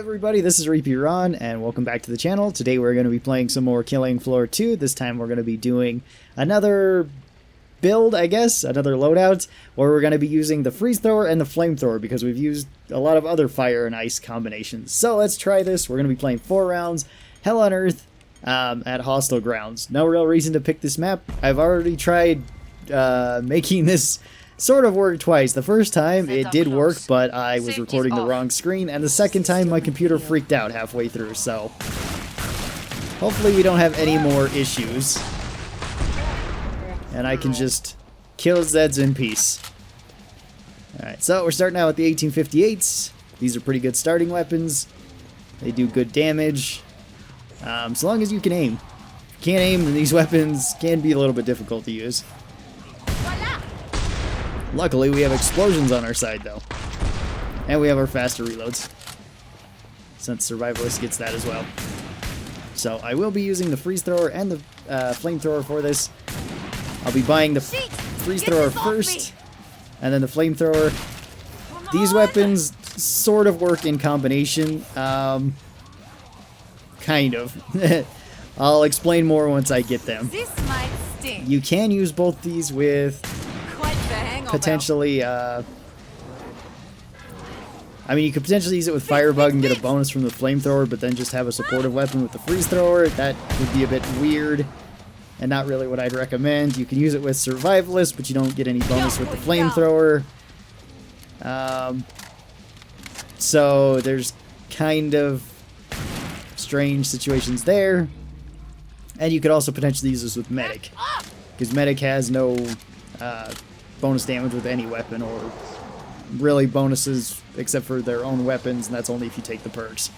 everybody, this is Repeat Ron, and welcome back to the channel. Today we're going to be playing some more Killing Floor 2. This time we're going to be doing another build, I guess, another loadout, where we're going to be using the Freezethrower and the Flamethrower, because we've used a lot of other fire and ice combinations. So let's try this. We're going to be playing 4 rounds, Hell on Earth, at hostile grounds. No real reason to pick this map. I've already tried making this sort of work twice. The first time it did work, but I was recording the wrong screen, and the second time my computer freaked out halfway through, so hopefully we don't have any more issues and I can just kill Zeds in peace. Alright, so we're starting out with the 1858s. These are pretty good starting weapons. They do good damage, so long as you can aim. If you can't aim, then these weapons can be a little bit difficult to use. Luckily, we have explosions on our side, though. And we have our faster reloads, since Survivalist gets that as well. So I will be using the Freezethrower and the Flamethrower for this. I'll be buying the Freezethrower first, and then the Flamethrower. These weapons sort of work in combination. Kind of. I'll explain more once I get them. This might sting. You can use both these with potentially, I mean, you could potentially use it with Firebug and get a bonus from the Flamethrower, but then just have a supportive weapon with the Freezethrower. That would be a bit weird, and not really what I'd recommend. You can use it with Survivalist, but you don't get any bonus with the Flamethrower. So there's kind of strange situations there. And you could also potentially use this with Medic, because Medic has no bonus damage with any weapon, or really bonuses except for their own weapons, and that's only if you take the perks.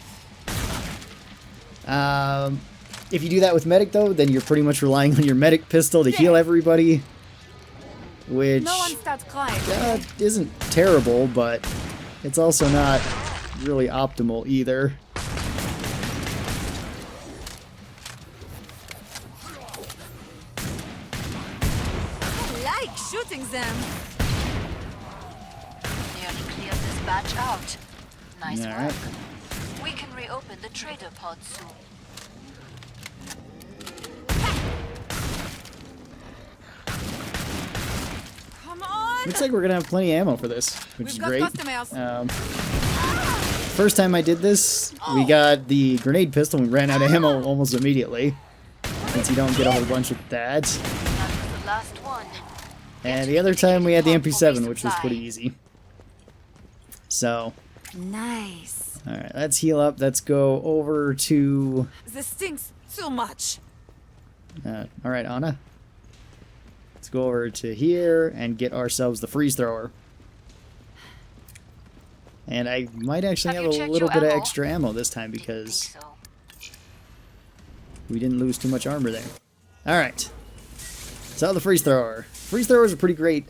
If you do that with Medic, though, then you're pretty much relying on your Medic pistol to heal everybody, which isn't terrible, but it's also not really optimal either. Shooting them. Nearly cleared this batch out. Nice All work. right. We can reopen the trader pod soon. Come on. Looks like we're gonna have plenty of ammo for this, which is great. Customers. First time I did this, we got the grenade pistol and we ran out of ammo almost immediately, since you don't get a whole bunch with that. That was the last one. And the other time we had the MP7, which was pretty easy. So, Nice. alright, let's heal up. Let's go over to... This stinks too much. Alright, Anna. Let's go over to here and get ourselves the Freezethrower. And I might actually have a little bit of extra ammo this time, because we didn't lose too much armor there. Alright. So the Freezethrower. Freezethrower is a pretty great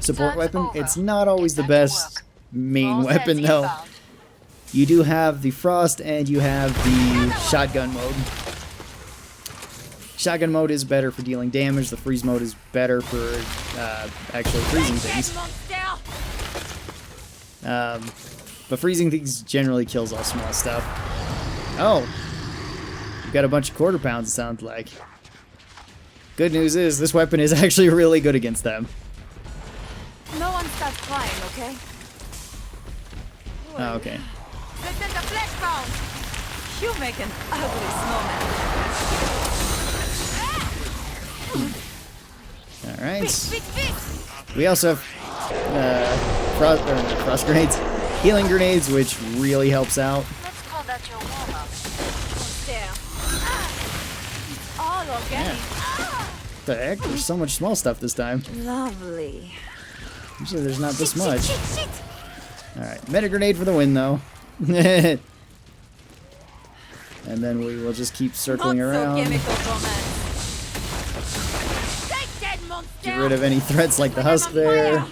support weapon. It's not always the best main weapon, though. You do have the Frost and you have the Shotgun mode. Shotgun mode is better for dealing damage. The Freeze mode is better for actually freezing things. But freezing things generally kills all small stuff. Oh! You've got a bunch of quarter pounds, it sounds like. Good news is, this weapon is actually really good against them. No one starts crying, okay? Oh, okay. This is the flesh bound. You make an ugly snowman. Alright. We also have frost grenades, healing grenades, which really helps out. Let's call that your warm-up. There. It's all organic. What the heck? There's so much small stuff this time. Lovely. Usually there's not this much. Alright, meta grenade for the win, though. And then we will just keep circling around. Get rid of any threats like the husk there.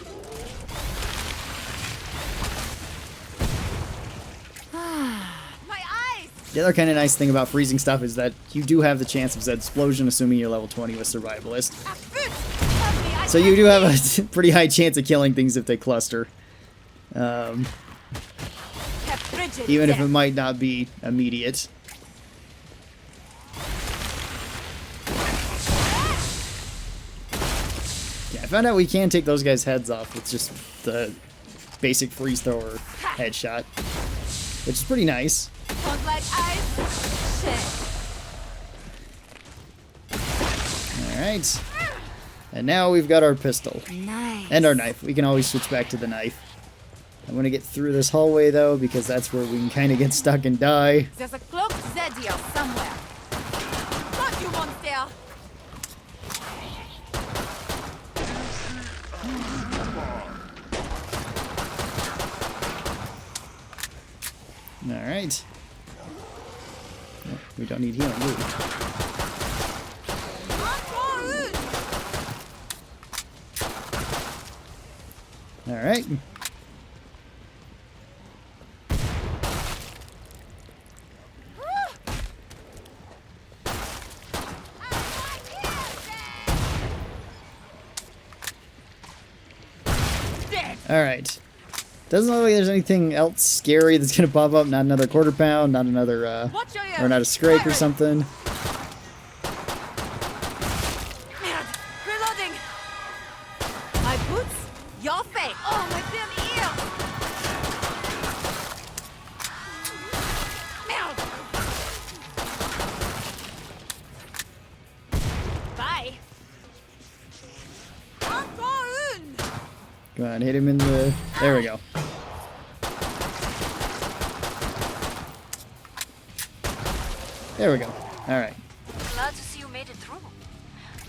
The other kind of nice thing about freezing stuff is that you do have the chance of Zed Explosion, assuming you're level 20 with Survivalist. So you do have a pretty high chance of killing things if they cluster. frigid even if death. it might not be immediate. Yeah, I found out we can take those guys' heads off with just the basic Freezethrower headshot, which is pretty nice. Don't like ice? Shit. Alright. And now we've got our pistol. Nice. And our knife. We can always switch back to the knife. I'm gonna get through this hallway though, because that's where we can kind of get stuck and die. There's a cloaked Zedia somewhere. What you want there? Alright. Oh, we don't need healing, do we? Alright. Alright. Doesn't look like there's anything else scary that's gonna pop up. Not another quarter pound, not another, Watch your or not a scrake or something. Reloading. My boots, your face. Oh, my damn ear. Bye. Go on, hit him in the... There we go. There we go. Alright. Glad to see you made it through.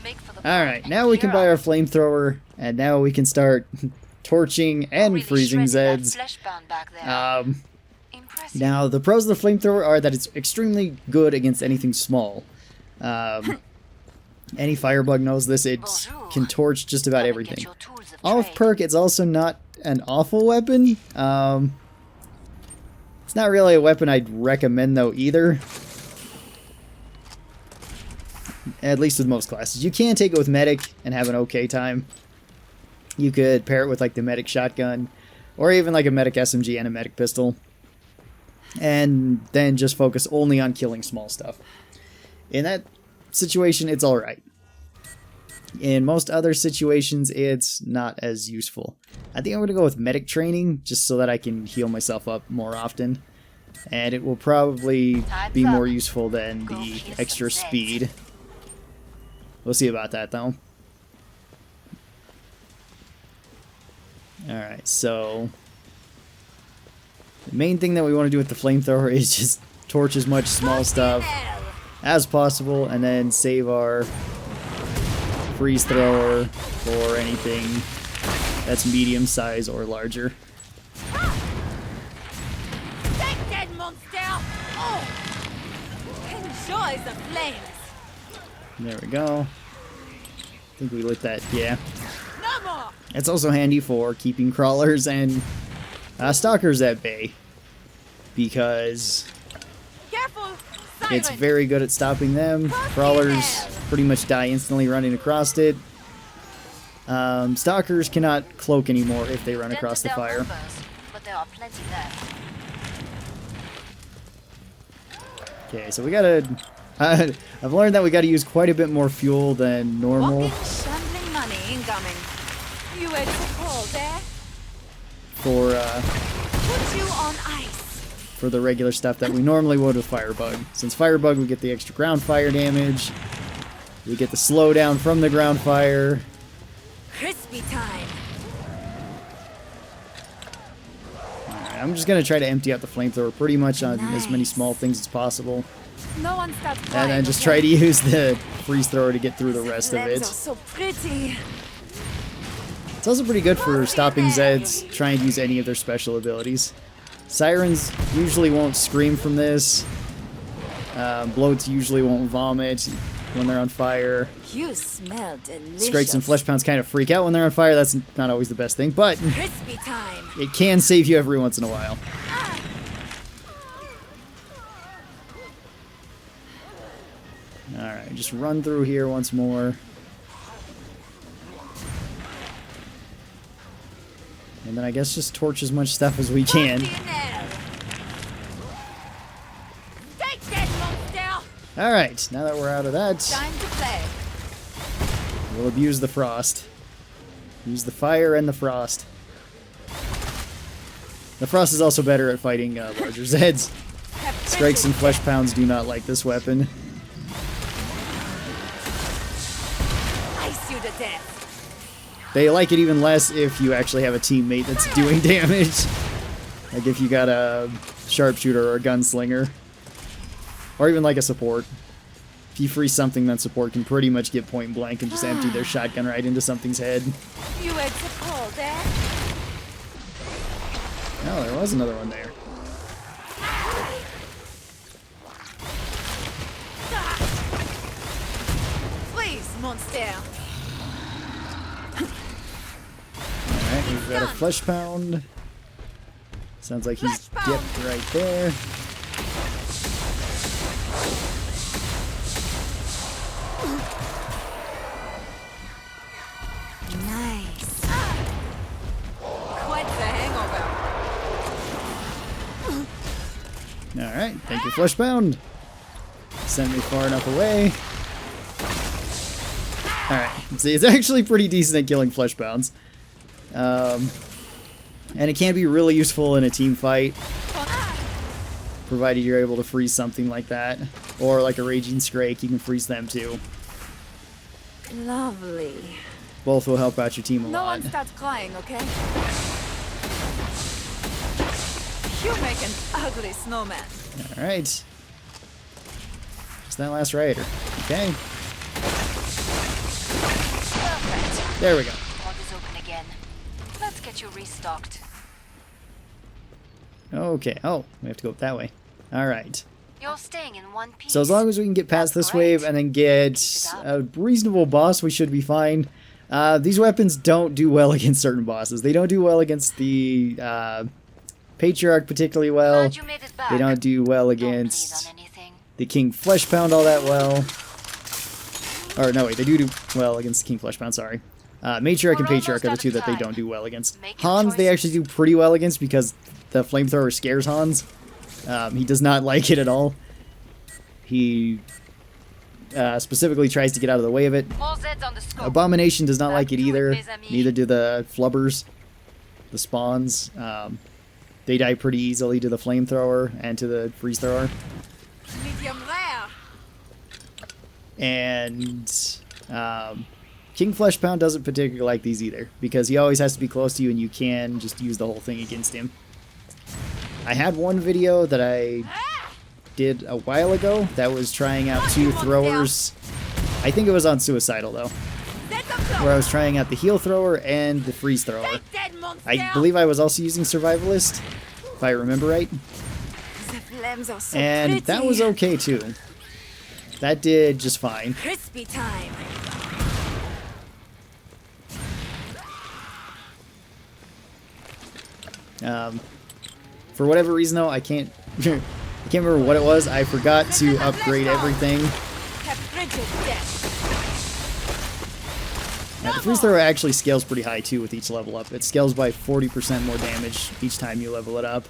Make for the Alright, now we can buy our flamethrower, and now we can start torching and Really freezing shredded that Zeds. fleshbound back there. Impressive. Now, the pros of the flamethrower are that it's extremely good against anything small. Any firebug knows this, it can torch just about Come and everything. get your tools of Off trade. perk, it's also not an awful weapon. It's not really a weapon I'd recommend though either. At least with most classes. You can take it with medic and have an okay time. You could pair it with like the medic shotgun, or even like a medic SMG and a medic pistol, and then just focus only on killing small stuff. In that situation, it's alright. In most other situations, it's not as useful. I think I'm going to go with medic training, just so that I can heal myself up more often. And it will probably be more useful than the extra speed. We'll see about that, though. Alright, so... the main thing that we want to do with the flamethrower is just torch as much small stuff as possible, and then save our Freezethrower for anything that's medium size or larger. Take that monster! Oh! Enjoy the flames! There we go. I think we lit that, yeah. No more! It's also handy for keeping crawlers and stalkers at bay, because Careful! it's Siren! very good at stopping them. Crawlers pretty much die instantly running across it. Stalkers cannot cloak anymore if they run across the Dented their fire. numbers, but there are plenty left. Okay, so we gotta... I've learned that we gotta use quite a bit more fuel than normal Walking, shambling money incoming. You were too cold there. for Put you on ice. for the regular stuff that we normally would with Firebug. Since Firebug, we get the extra ground fire damage, we get the slowdown from the ground fire. Crispy time. Alright, I'm just gonna try to empty out the flamethrower pretty much on as many small things as possible, No one stops and crying, then just okay? try to use the Freezethrower to get through the rest of Flames it. are so pretty. It's also pretty good for stopping Zeds trying to use any of their special abilities. Sirens usually won't scream from this. Bloats usually won't vomit when they're on fire. You smell delicious. Scrakes and flesh pounds kind of freak out when they're on fire. That's not always the best thing, but Crispy time. it can save you every once in a while. Alright, just run through here once more. And then I guess just torch as much stuff as we can. Frosty in air. Alright, now that we're out of that, Time to play. we'll abuse the frost. Use the fire and the frost. The frost is also better at fighting larger Zeds. Strikes and flesh pounds do not like this weapon. Ice you to death. They like it even less if you actually have a teammate that's doing damage. Like if you got a sharpshooter or a gunslinger. Or even like a support. If you freeze something, then support can pretty much get point blank and just empty their shotgun right into something's head. You had to call that. Oh, there was another one there. Please, monster. Alright, we've got a flesh pound. Sounds like he's dipped right there. Nice. Quite the hangover. Alright, thank you, flesh pound. Sent me far enough away. Alright, see, it's actually pretty decent at killing flesh pounds. And it can be really useful in a team fight, provided you're able to freeze something like that. Or like a raging scrake, you can freeze them too. Lovely. Both will help out your team a No lot. one starts crying, okay? You make an ugly snowman. Alright. Just that last raider. Okay. Perfect. There we go. Pod is open again. Let's get you restocked. Okay. Oh, we have to go up that way. Alright. You're staying in one piece. So as long as we can get past That's this wave great. and then get Keep it a reasonable boss, we should be fine. These weapons don't do well against certain bosses. They don't do well against the Patriarch particularly well. Glad you made it back. They don't do well Don't bleed against on anything. the King Flesh Pound all that well. Or no, wait, they do well against the King Flesh Pound, sorry. Matriarch and We're Patriarch almost are the out two of that they time. don't do well against. Make your Hans, they choices. actually do pretty well against because the Flamethrower scares Hans. He does not like it at all. He specifically tries to get out of the way of it. More Zeds on the scope. Abomination does not That like it do it, either. mes amis. Neither do the Flubbers, the Spawns. They die pretty easily to the Flamethrower and to the Freezethrower. Medium rare. And King Flesh Pound doesn't particularly like these either, because he always has to be close to you and you can just use the whole thing against him. I had one video that I did a while ago that was trying out two throwers. I think it was on Suicidal though, Let them go. where I was trying out the Heal Thrower and the Freeze Thrower. Take that monster. I believe I was also using Survivalist, if I remember right. The flames are so And pretty. that was okay too. That did just fine. Crispy time. For whatever reason though, I can't I can't remember what it was. I forgot to upgrade everything. Have frigid death. Now, the freeze thrower actually scales pretty high too with each level up. It scales by 40% more damage each time you level it up.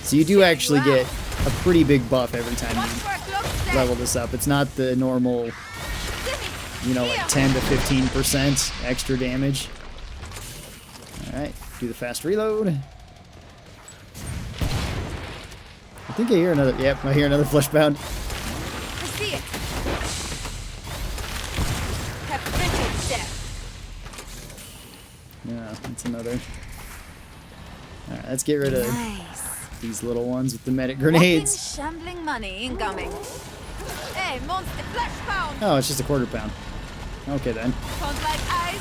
So you do actually get a pretty big buff every time Watch you for a close set. level this up. It's not the normal, you know, like 10 to 15% extra damage. Alright, do the fast reload. I think I hear another, yep, I hear another flesh bound. I see it. Have frigid death. Yeah, that's another. Alright, let's get rid of Nice. these little ones with the medic Walking, grenades. shambling money incoming. Hey, monster flesh pound. Oh, it's just a quarter pound. Okay then. Sounds like ice.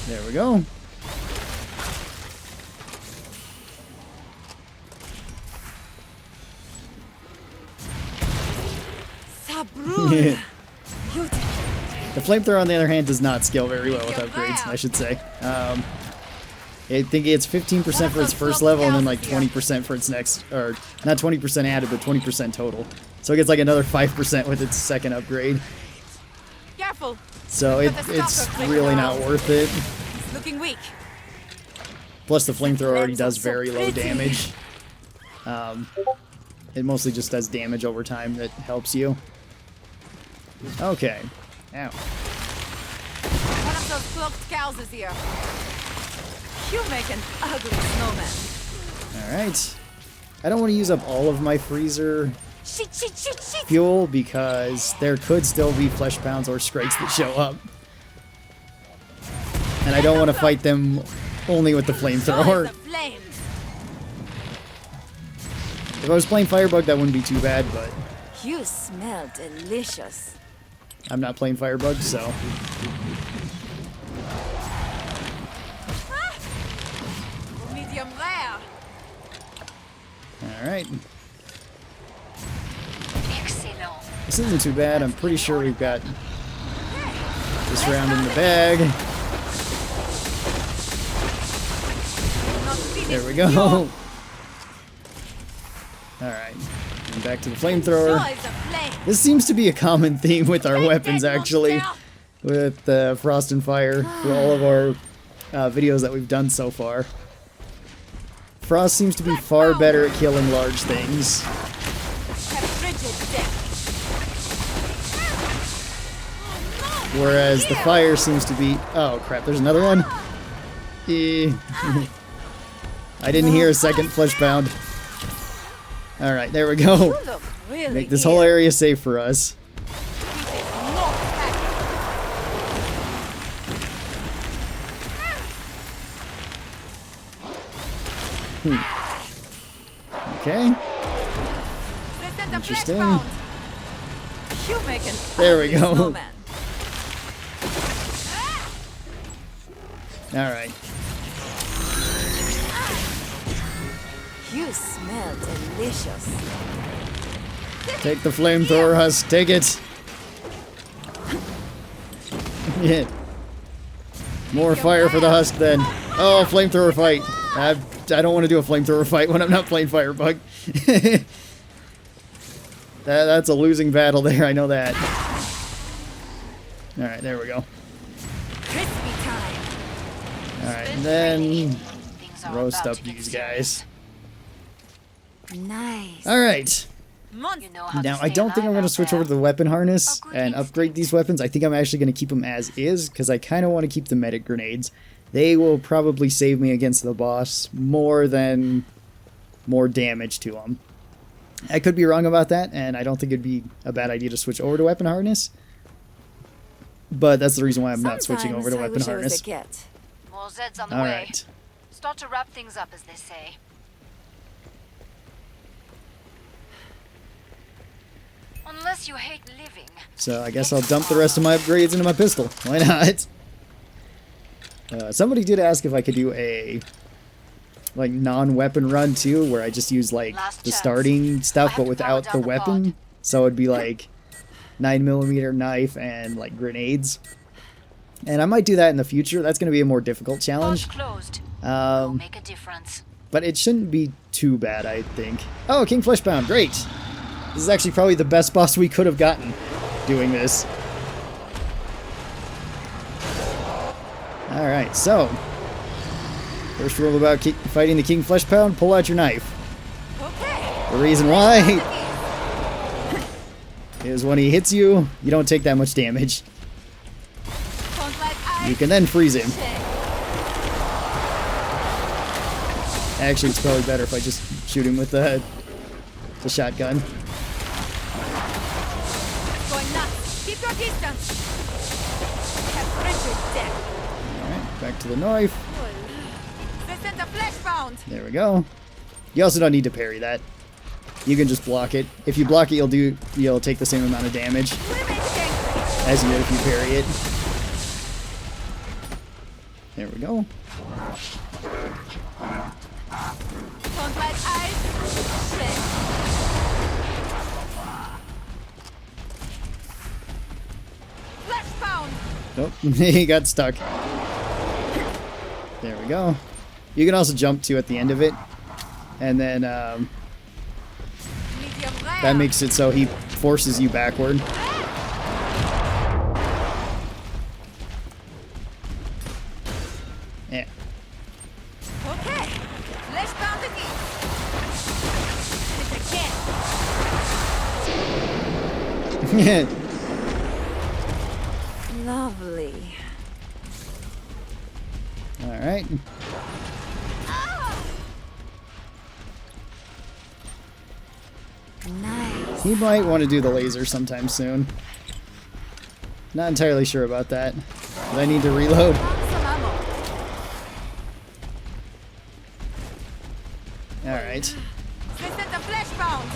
Shit. There we go. Sabrul. Beautiful. The flamethrower, on the other hand, does not scale very well with upgrades, I should say. I think it's 15% for its first level and then like 20% for its next, or not 20% added, but 20% total. So it gets like another 5% with its second upgrade. Careful. So it's really not worth it. It's looking weak. Plus the flamethrower already does very low damage. It mostly just does damage over time that helps you. Okay. Ow. One of those cloaked cows is here. You make an ugly snowman. Alright. I don't want to use up all of my freezer Shit. fuel because there could still be flesh pounds or sprites that show up. And I don't want to fight them only with the flamethrower. The flames. If I was playing Firebug, that wouldn't be too bad, but You smell delicious. I'm not playing Firebug, so. Medium rare. Alright. Excellent. This isn't too bad. I'm pretty sure we've got this round in the bag. There we go. Alright. And back to the flamethrower. Joy the flame. This seems to be a common theme with our weapons, actually. With Frost and Fire, for all of our videos that we've done so far. Frost seems to be far better at killing large things. Have frigid death. Whereas the Fire seems to be... Oh, crap, there's another one? I didn't hear a second flesh pound. Alright, there we go. You look really Make this whole area safe for us. Okay. Interesting. There we go. Alright. You smell delicious. Take the flamethrower husk. Take it. Yeah. More fire for the husk then. Oh, flamethrower fight. I don't want to do a flamethrower fight when I'm not playing Firebug. That's a losing battle there, I know that. Alright, there we go. Crispy time. Alright, and then Things are roast about up to get these serious. guys. Nice. Alright. You know how Now, to I stay don't think I'm alive going to out switch there. over to the weapon harness A good and upgrade instinct. these weapons. I think I'm actually going to keep them as is because I kind of want to keep the medic grenades. They will probably save me against the boss more damage to them. I could be wrong about that, and I don't think it'd be a bad idea to switch over to weapon harness. But that's the reason why I'm not switching over to Sometimes I weapon wish I was harness. a cat. More Zeds on the way. Alright. Start to wrap things up, as they say. Unless you hate living. So I guess I'll dump the rest of my upgrades into my pistol. Why not? Somebody did ask if I could do a non-weapon run too, where I just use Last the chance. starting I stuff, have but to without power the down the weapon. pod. So it'd be 9mm knife and grenades. And I might do that in the future. That's going to be a more difficult challenge. Pod closed. Will Um, make a difference. but it shouldn't be too bad, I think. Oh, King Fleshbound, great! This is actually probably the best boss we could have gotten doing this. Alright, so first rule about fighting the King Fleshpound, pull out your knife. Okay. The reason why is when he hits you, you don't take that much damage. Don't let ice You can then freeze him. shake. Actually, it's probably better if I just shoot him with the shotgun. Going nuts. Keep your distance. Have frigid death. Alright, back to the knife. This is the flesh bound. There we go. You also don't need to parry that. You can just block it. If you block it, you'll take the same amount of damage We make it angry. as you would if you parry it. There we go. Don't let ice shake. Flesh bound. Oh, he got stuck. There we go. You can also jump to at the end of it. And then Medium rare. that makes it so he forces you backward. Yeah. Okay. Flesh bound it is. Lovely. Alright. Nice. He might want to do the laser sometime soon. Not entirely sure about that. But I need to reload. Some ammo. Alright. This is the flesh bound.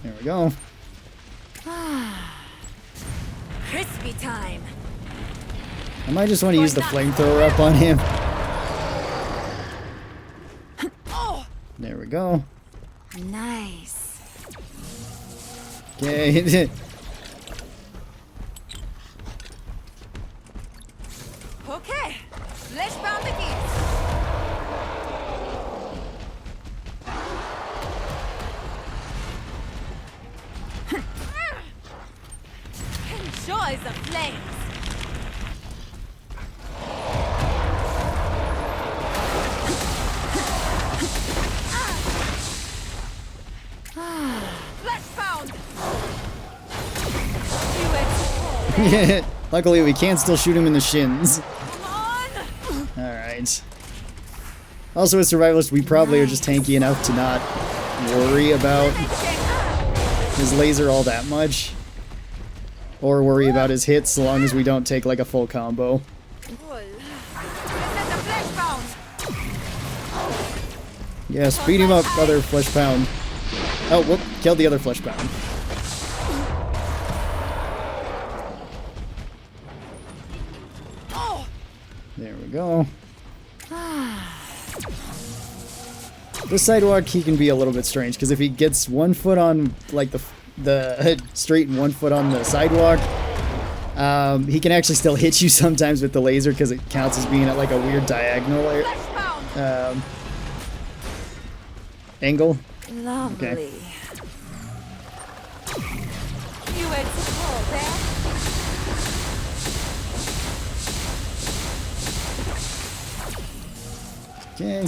There we go. Crispy time. I might just want to use the flamethrower up on him. Oh, There we go. nice. Okay. Okay, flesh bound again. Enjoy the flames. Flesh bound. Do it. Luckily, we can still shoot him in the shins. Come on. Alright. Also, with Survivalist, we probably are just tanky enough to not worry about his laser all that much. Or worry about his hits, so long as we don't take like a full combo. Yeah, speed him up, other flesh pound. Oh, whoop, killed the other flesh pound. There we go. This sidewalk, he can be a little bit strange, because if he gets 1 foot on like the street and 1 foot on the sidewalk, he can actually still hit you sometimes with the laser because it counts as being at like a weird diagonal angle. Lovely. Okay. You went so bad. Okay.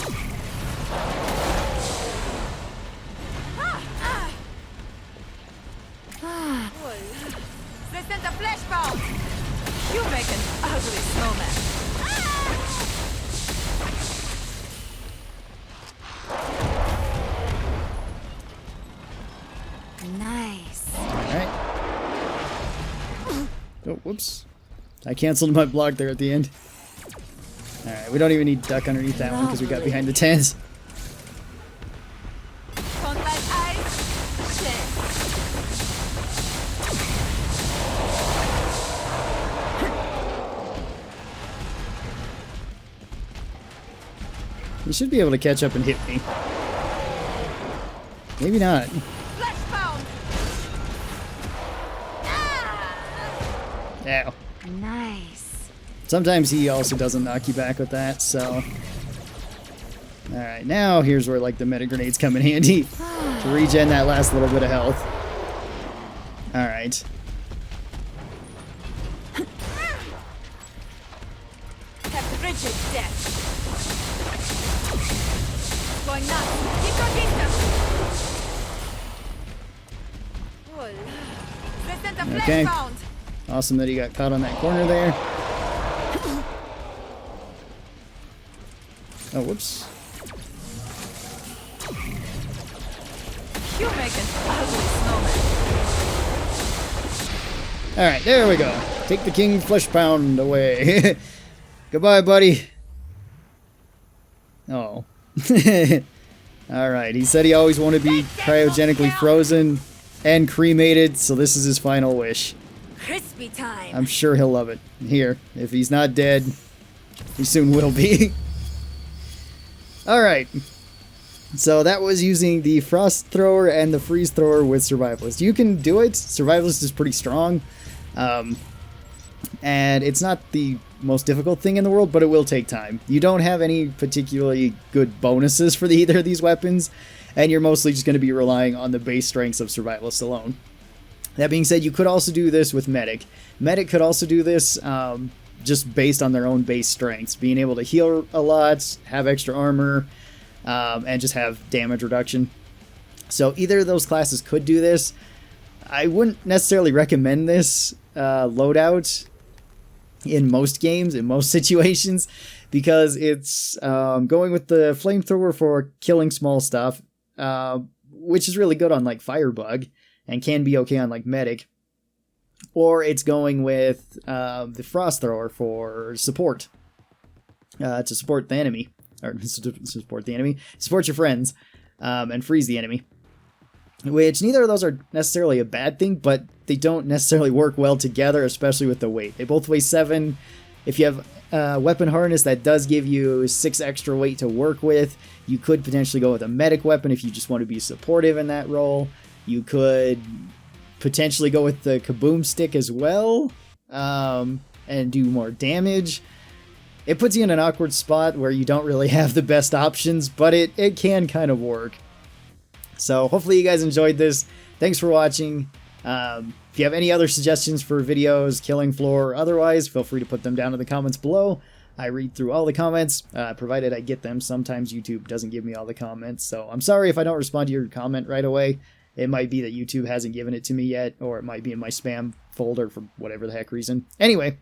This is the flesh bound. You make an ugly snowman. Nice. Alright. Oh, whoops. I canceled my block there at the end. Alright, we don't even need duck underneath that one because we got behind the tents. Don't let ice shit. You should be able to catch up and hit me. Maybe not. Flesh bound. Ow. Nice. Sometimes he also doesn't knock you back with that, so... Alright, now here's where like the meta grenades come in handy to regen that last little bit of health. Alright. Have rigid death. Going nuts. Keep your distance. This is the flesh Okay. bound. Awesome that he got caught on that corner there. Oh, whoops. You make an ugly snowman. Alright, there we go. Take the king flesh pound away. Goodbye, buddy. Oh. Alright, he said he always wanted to be cryogenically frozen and cremated, so this is his final wish. Crispy time. I'm sure he'll love it. Here, if he's not dead, he soon will be. Alright. So that was using the Frostethrower and the Freezethrower with Survivalist. You can do it. Survivalist is pretty strong. And it's not the most difficult thing in the world, but it will take time. You don't have any particularly good bonuses for either of these weapons, and you're mostly just going to be relying on the base strengths of Survivalist alone. That being said, you could also do this with Medic. Medic could also do this just based on their own base strengths, being able to heal a lot, have extra armor, and just have damage reduction. So either of those classes could do this. I wouldn't necessarily recommend this loadout in most games, in most situations, because it's going with the flamethrower for killing small stuff, which is really good on like Firebug and can be okay on like Medic, or it's going with the Frostthrower for support, to support the enemy, or support the enemy, support your friends, and freeze the enemy. Which neither of those are necessarily a bad thing, but they don't necessarily work well together, especially with the weight. They both weigh 7. If you have a weapon harness, that does give you 6 extra weight to work with. You could potentially go with a medic weapon if you just want to be supportive in that role. You could potentially go with the kaboom stick as well, and do more damage. It puts you in an awkward spot where you don't really have the best options, but it can kind of work. So hopefully you guys enjoyed this. Thanks for watching. If you have any other suggestions for videos, killing floor, or otherwise, feel free to put them down in the comments below. I read through all the comments, provided I get them. Sometimes YouTube doesn't give me all the comments, so I'm sorry if I don't respond to your comment right away. It might be that YouTube hasn't given it to me yet, or it might be in my spam folder for whatever the heck reason. Anyway,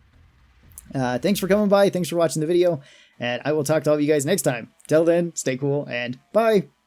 thanks for coming by, thanks for watching the video, and I will talk to all of you guys next time. Till then, stay cool, and bye!